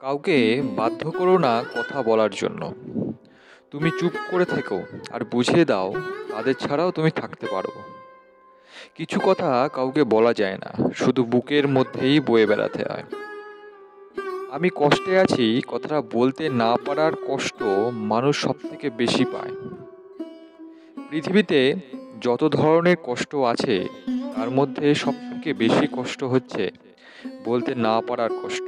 কাউকে বাধ্য করো না কথা বলার জন্য। তুমি চুপ করে থেকো আর বুঝিয়ে দাও তাদের ছাড়াও তুমি থাকতে পারো। কিছু কথা কাউকে বলা যায় না, শুধু বুকের মধ্যেই বয়ে বেড়াতে হয়। আমি কষ্টে আছি কথাটা বলতে না পারার কষ্ট মানুষ সব থেকে বেশি পায়। পৃথিবীতে যত ধরনের কষ্ট আছে তার মধ্যে সব থেকে বেশি কষ্ট হচ্ছে বলতে না পারার কষ্ট।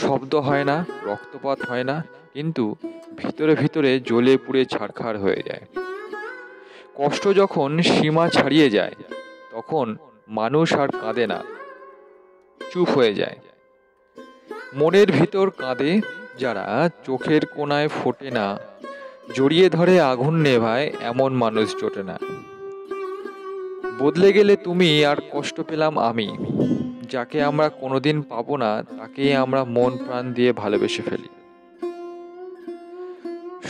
শব্দ হয় না, রক্তপাত হয় না, কিন্তু ভিতরে ভিতরে জ্বলে পুড়ে ছারখার হয়ে যায়। কষ্ট যখন সীমা ছাড়িয়ে যায় তখন মানুষ আর কাঁদে না, চুপ হয়ে যায়। মনের ভিতর কাঁদে যারা, চোখের কোণায় ফোটে না, জড়িয়ে ধরে আগুন নেভায় এমন মানুষ জোটে না। বদলে গেলে তুমি আর কষ্ট পেলাম আমি, যাকে আমরা কোনোদিন পাবো না তাকেই আমরা মন প্রাণ দিয়ে ভালোবেসে ফেলি।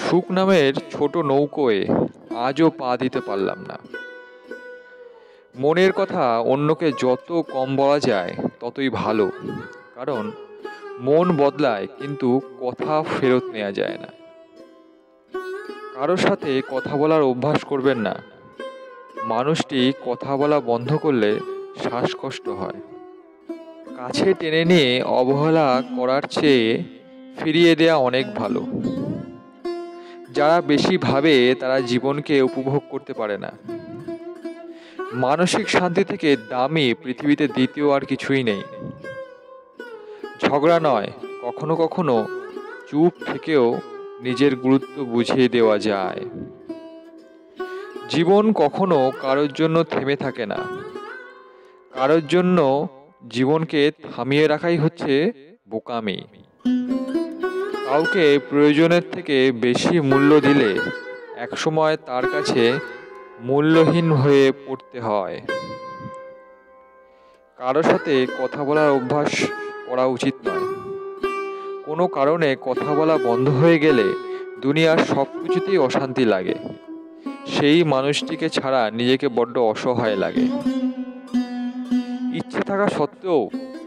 সুখ নামের ছোট নৌকোয় আজও পা দিতে পারলাম না। মনের কথা অন্যকে যত কম বলা যায় ততই ভালো, কারণ মন বদলায় কিন্তু কথা ফেরত নেওয়া যায় না। কারোর সাথে কথা বলার অভ্যাস করবেন না। মানুষটি কথা বলা বন্ধ করলে শ্বাসকষ্ট হয়। কাছে টেনে নিয়ে অবহেলা করার চেয়ে ফিরিয়ে দেয়া অনেক ভালো। যারা বেশি ভাবে তারা জীবনকে উপভোগ করতে পারে না। মানসিক শান্তি থেকে দামি পৃথিবীতে দ্বিতীয় আর কিছুই নেই। ঝগড়া নয়, কখনো কখনো চুপ থেকেও নিজের গুরুত্ব বুঝিয়ে দেওয়া যায়। জীবন কখনো কারোর জন্য থেমে থাকে না। কারোর জন্য জীবনকে থামিয়ে রাখাই হচ্ছে বোকামি। কাউকে প্রয়োজনের থেকে বেশি মূল্য দিলে একসময় তার কাছে মূল্যহীন হয়ে পড়তে হয়। কারো সাথে কথা বলার অভ্যাস করা উচিত নয়। কোনো কারণে কথা বলা বন্ধ হয়ে গেলে দুনিয়ার সব কিছুতেই অশান্তি লাগে। সেই মানুষটিকে ছাড়া নিজেকে বড্ড অসহায় লাগে। ইচ্ছে থাকা সত্ত্বেও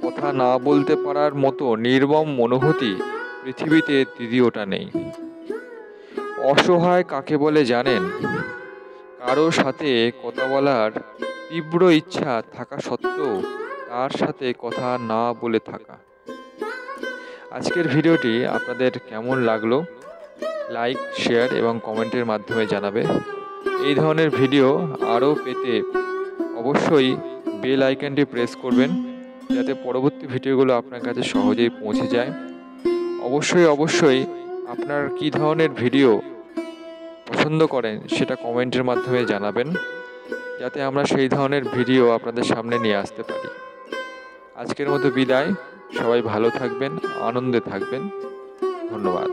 কথা না বলতে পারার মতো নির্মম অনুভূতি পৃথিবীতে দ্বিতীয়টা নেই। অসহায় কাকে বলে জানেন? কারো সাথে কথা বলার তীব্র ইচ্ছা থাকা সত্ত্বেও তার সাথে কথা না বলে থাকা। আজকের ভিডিওটি আপনাদের কেমন লাগলো লাইক, শেয়ার এবং কমেন্টের মাধ্যমে জানাবে। এই ধরনের ভিডিও আরও পেতে অবশ্যই বেল আইকনটি প্রেস করবেন, যাতে পরবর্তী ভিডিওগুলো আপনার কাছে সহজেই পৌঁছে যায়। অবশ্যই আপনার কী ধরনের ভিডিও পছন্দ করেন সেটা কমেন্টের মাধ্যমে জানাবেন, যাতে আমরা সেই ধরনের ভিডিও আপনাদের সামনে নিয়ে আসতে পারি। আজকের মতো বিদায়। সবাই ভালো থাকবেন, আনন্দে থাকবেন। ধন্যবাদ।